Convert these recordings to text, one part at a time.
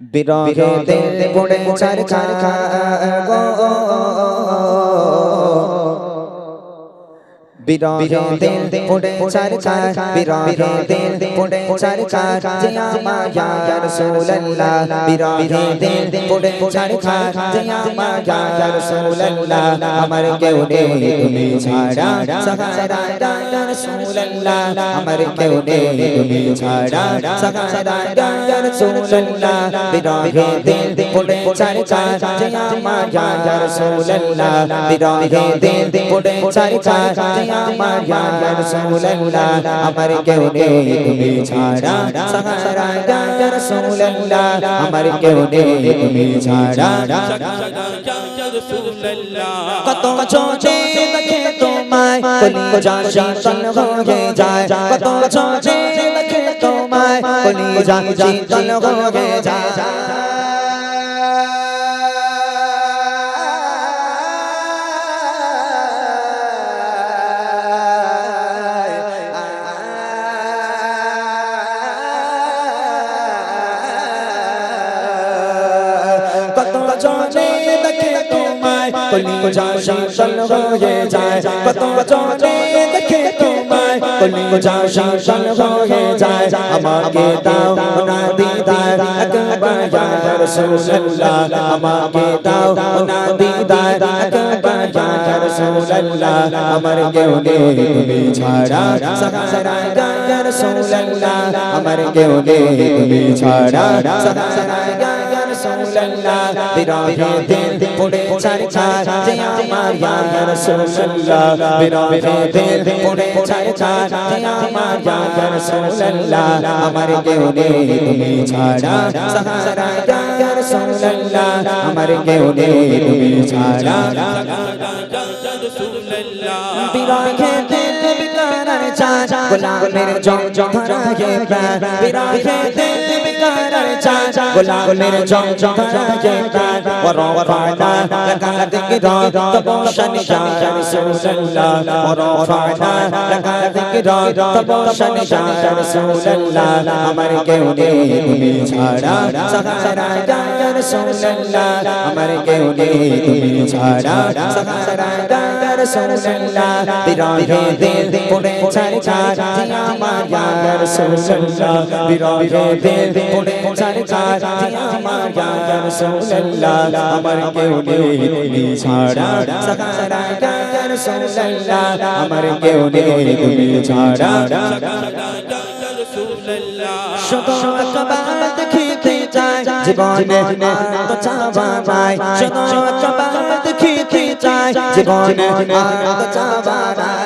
বিরহেতে পড়ে চরকার গো বিরহেতে পড়ে চরকার বিরহেতে পড়ে চরকার যে আমার ইয়া রাসূলুল্লাহ বিরহেতে পড়ে চরকার যে আমার ইয়া রাসূলুল্লাহ আমার কেউ নেই তুমি ছাড়া সাহারা ইয়া রাসূলুল্লাহ আমার কেউ নেই তুমি ছাড়া সাহারা ইয়া রাসূলুল্লাহ বিরহেতে পড়ে চরকার যে আমার ইয়া রাসূলুল্লাহ বিরহেতে পড়ে চরকার আমার ইয়া রাসূলুল্লাহ আমার কেউ নেই তুমি ছাড়া সাহারা ইয়া রাসূলুল্লাহ আমার কেউ নেই তুমি ছাড়া ইয়া রাসূলুল্লাহ কত চোখে দেখে তোমায় কলিজা শীতল হয়ে যায় কত চোখে দেখে তোমায় কলিজা শীতল হয়ে যায় কলিজা শীতল হয়ে যায় কত চোখে দেখে তোমায় কলিজা শীতল হয়ে যায় আমাকে দাও না দিদার একবার ইয়া রাসূলুল্লাহ আমাকে দাও না দিদার একবার ইয়া রাসূলুল্লাহ আমার কেউ নেই তুমি ছাড়া সাহারা ইয়া রাসূলুল্লাহ আমার কেউ নেই তুমি ছাড়া সাহারা ইয়া রাসূলুল্লাহ বিরহেতে পড়ে চরকার যে আমার ইয়া রাসূলুল্লাহ বিরহেতে পড়ে চরকার যে আমার ইয়া রাসূলুল্লাহ আমার কেউ নেই তুমি ছাড়া সাহারা ইয়া রাসূলুল্লাহ আমার কেউ নেই তুমি ছাড়া বিরহেতে বিকারার চাঁদ গোলামের জং ধরায়ে প্রাণ বিরহেতে বিকারার চাঁদ গোলামের জং ধরায়ে প্রাণ ওয়ারফানা লাকা যিকরা তাবশান ইয়া রাসূলুল্লাহ ওয়ারফানা লাকা যিকরা তাবশান ইয়া রাসূলুল্লাহ আমার কেউ নেই তুমি ছাড়া সাহারা ইয়া রাসূলুল্লাহ আমার কেউ নেই তুমি ছাড়া সাহারা ইয়া রাসূলুল্লাহ বিরহেতে পড়ে চরকার যে আমার ইয়া রাসূলুল্লাহ বিরহেতে পড়ে চরকার যে আমার ইয়া রাসূলুল্লাহ আমার কেউ নেই তুমি ছাড়া সাহারা ইয়া রাসূলুল্লাহ আমার কেউ নেই তুমি ছাড়া শুধু একবার দেখিতে চাই জীবনে আর তো চাওয়া নাই শুধু একবার দেখিতে চাই জীবনে আর তো চাওয়া নাই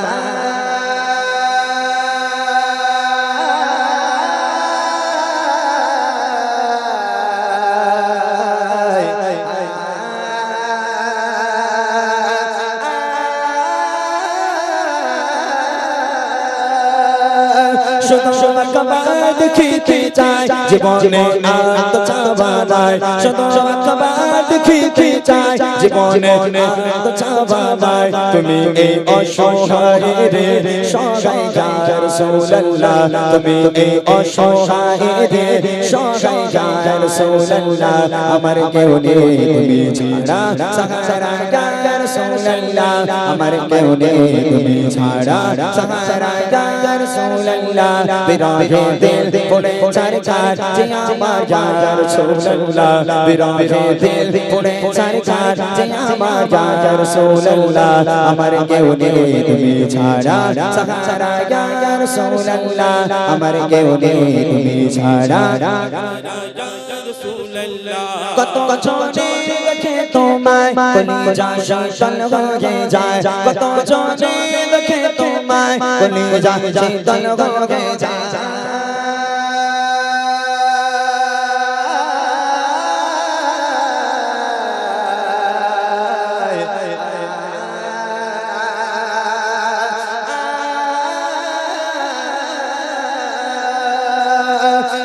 শুধু একবার দেখিতে চাই জীবনে আর তো চাওয়া নাই শুধু একবার দেখিতে চাই জীবনে আর তো চাওয়া নাই তুমি এই অসহায় রে সহায় ইয়া রাসূলুল্লাহ তুমি এই অসহায় রে সহায় ইয়া রাসূলুল্লাহ আমার কেউ নেই তুমি ছাড়া সাহারা ইয়া রাসূলুল্লাহ আমার কেউ নেই তুমি ছাড়া সাহারা ইয়া রাসূলুল্লাহ বিরহেতে পড়ে চরকার যে আমার ইয়া রাসূলুল্লাহ বিরহেতে পড়ে চরকার যে আমার ইয়া রাসূলুল্লাহ আমার কেউ নেই তুমি ছাড়া সাহারা ইয়া রাসূলুল্লাহ আমার কেউ নেই তুমি ছাড়া কত চোখে দেখে তোমায় কলিজা শীতল হয়ে যায় কত চোখে দেখে তোমায় কলিজা শীতল হয়ে যায়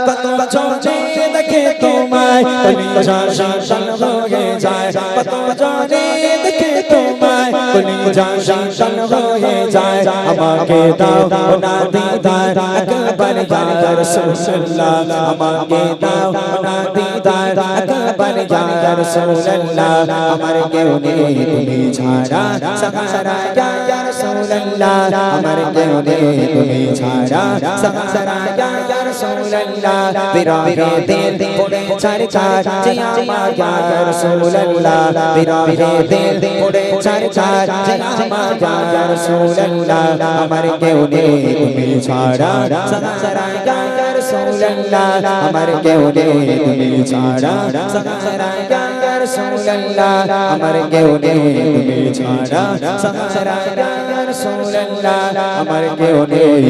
কত চোখে দেখে তোমায় কলিজা শীতল হয়ে যায় কত চোখে দেখে তোমায় কলিজা শীতল হয়ে যায় আমাকে দাও না দিদার একবার আকবার ইয়া রাসূলুল্লাহ আমাকে দাও না দিদার আকবার ইয়া রাসূলুল্লাহ আমার কেউ নেই তুমি ছাড়া সাহারা ইয়া রাসূলুল্লাহ আমার কেউ নেই তুমি ছাড়া সাহারা ইয়া রাসূলুল্লাহ বিরহে দিল পড়ে ছাড় ছাড় যে আমার ইয়া রাসূলুল্লাহ বিরহে দিল পড়ে ছাড় ছাড় যে আমার ইয়া রাসূলুল্লাহ আমার কেউ নেই তুমি ছাড়া সাহারা ইয়া রাসূলুল্লাহ আমার কেউ নেই তুমি ছাড়া সাহারা ইয়া রাসূলুল্লাহ আমার কেউ নেই তুমি ছাড়া সাহারা ইয়া রাসূলুল্লাহ আমার কেউ নেই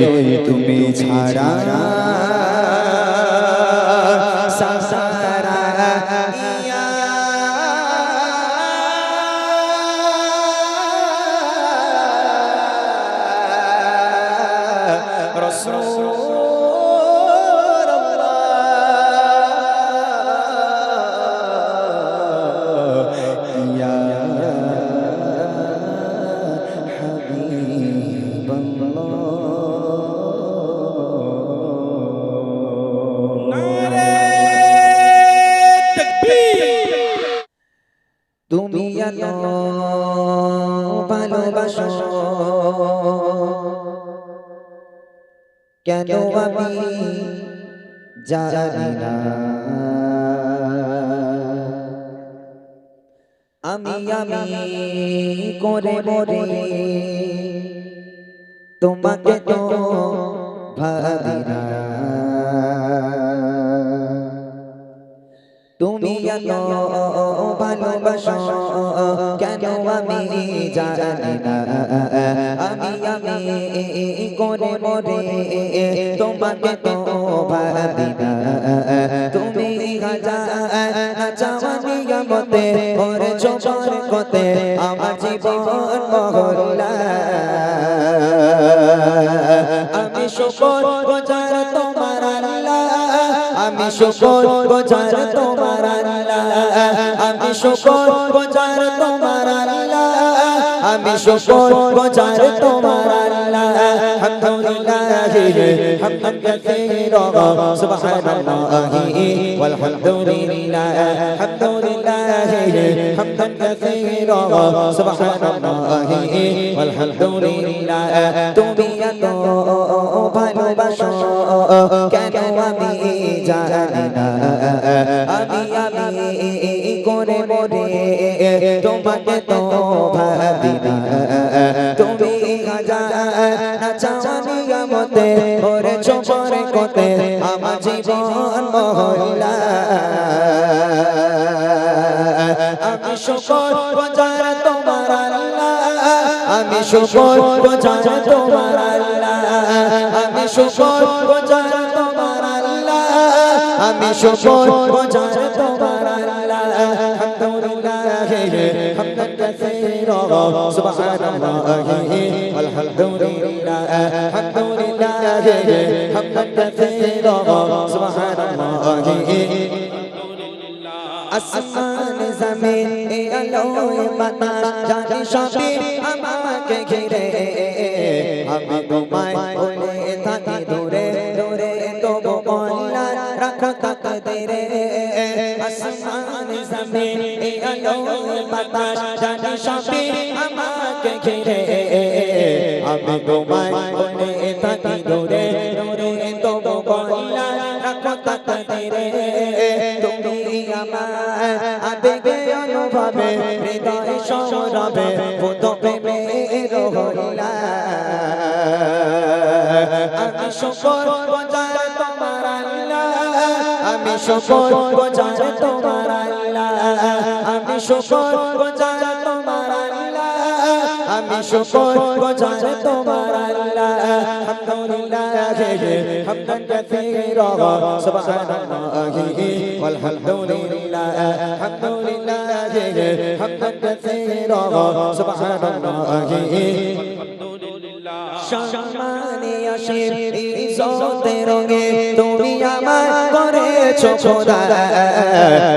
তুমি ছাড়া সাহারা ইয়া রাসূল তুমি এত ভালোবাসো কেন আমি জানি না আমি করে মরে তোমাকে তো ভাবি না তুমি এত ভালোবাসো কেন আমি জানি না আমি করে মরে তোমাকে তো ভাবি না তুমি চাওয়ানি মতে ওরে চোখের কতে আমার জীবন মহল্লা আমি শুকর গুজার তোমার আল্লাহ আমি শুকর গুজার তোমার আল্লাহ আমি শুকর গুজার তোমার আল্লাহ আমি শুকর গুজার তোমার আল্লাহ আলহামদুলিল্লাহ হামদান কাসীরা সুবহানাল্লাহি ওয়ালহামদুলিল্লাহ আলহামদুলিল্লাহ হামদান কাসীরা সুবহানাল্লাহি ওয়ালহামদুলিল্লাহ তুমি এত ভালোবাসো কেন আমি জানি না আমি করে মরে তোমাকে তো ভাবি না তুমি চাওয়ানি মতে ওরে চোখের কতে আমার জীবন মহল্লা আমি শুকর গুজার তোমার আল্লাহ আমি শুকর গুজার তোমার আল্লাহ আমি শুকর গুজার তোমার আল্লাহ আমি শুকর গুজার তোমার আল্লাহ আলহামদুলিল্লাহ হামদান কাসীরা সুবহানাল্লাহি আলহামদুলিল্লাহ আলহামদুলিল্লাহ হামদান কাসীরা সুবহানাল্লাহি আসমান জমিন এ আলোয় বাতাস জানি সবই আমাকে ঘিরে আমি তোমায় বলে থাকি দূরে দূরে তবু আল্লাহ রাখো তাকদীরে আসমান জমিন এ আলোয় বাতাস জানি সবই আমাকে ঘিরে আমি তোমায় বলে থাকি দূরে দূরে তবু আল্লাহ রাখো তাকদীরে তুমি আমার আবেগে অনুভবে হৃদয় সৌরভে পুত প্রেমের হইলা আমি শুকর গুজার তোমার আল্লাহ আমি শুকর গুজার তোমার আল্লাহ আমি শুকর গুজার তোমার আল্লাহ আমি শুকর গুজার তোমার আল্লাহ আলহামদুলিল্লাহ হামদান কাসীরা সুবহানাল্লাহি ওয়ালহামদুলিল্লাহ আলহামদুলিল্লাহ হামদান কাসীরা সুবহানাল্লাহি সম্মানে আসির ইজ্জতে রঙে তুমি আমার করেছো খোদা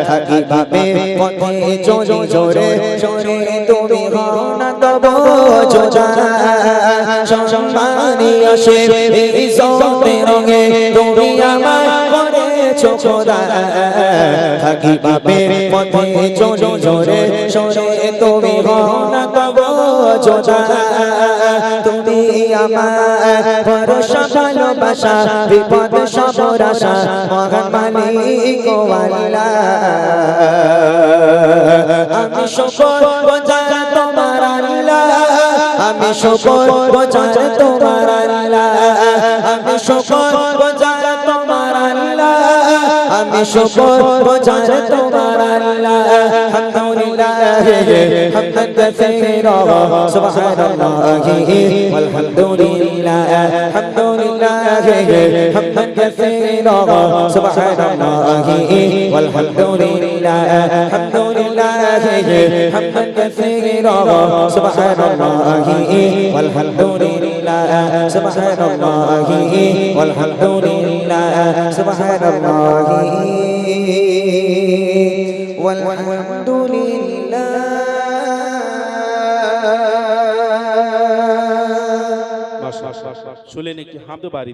থাকি ভাবে পথে চলি জোরে জোরে তুমি হও না তব জোজা সম্মানী আসে ইজ্জতে রঙে তুমি আমায় করেছো খোদা থাকি বাপের পথে চলে জোরে সরে তুমি হও না তব যোদা তুমি আমার ভরসা ভালোবাসা বিপদ সবর আশা মহান মালিক ও আল্লাহ আমি শুকর গুজার তোমার আল্লাহ আমি শুকর গুজার তোমার আল্লাহ আমি শুকর গুজার তোমার আল্লাহ আমি শুকর গুজার তোমার আল্লাহ আলহামদুলিল্লাহ হামদান কাসীরা সুবহানাল্লাহি ওয়ালহামদুলিল্লাহ আলহামদুলিল্লাহ হামদান কাসীরা সুবহানাল্লাহি ওয়ালহামদুলিল্লাহ আলহামদুলিল্লাহ হামদান কাসীরা সুবহানাল্লাহি ওয়ালহামদুলিল্লাহ সুবহানাল্লাহি ওয়ালহামদুলিল্লাহ সুবহানাল্লাহি ওয়ালহামদুলিল্লাহ শুনলেন একটি হামদ বাড়ি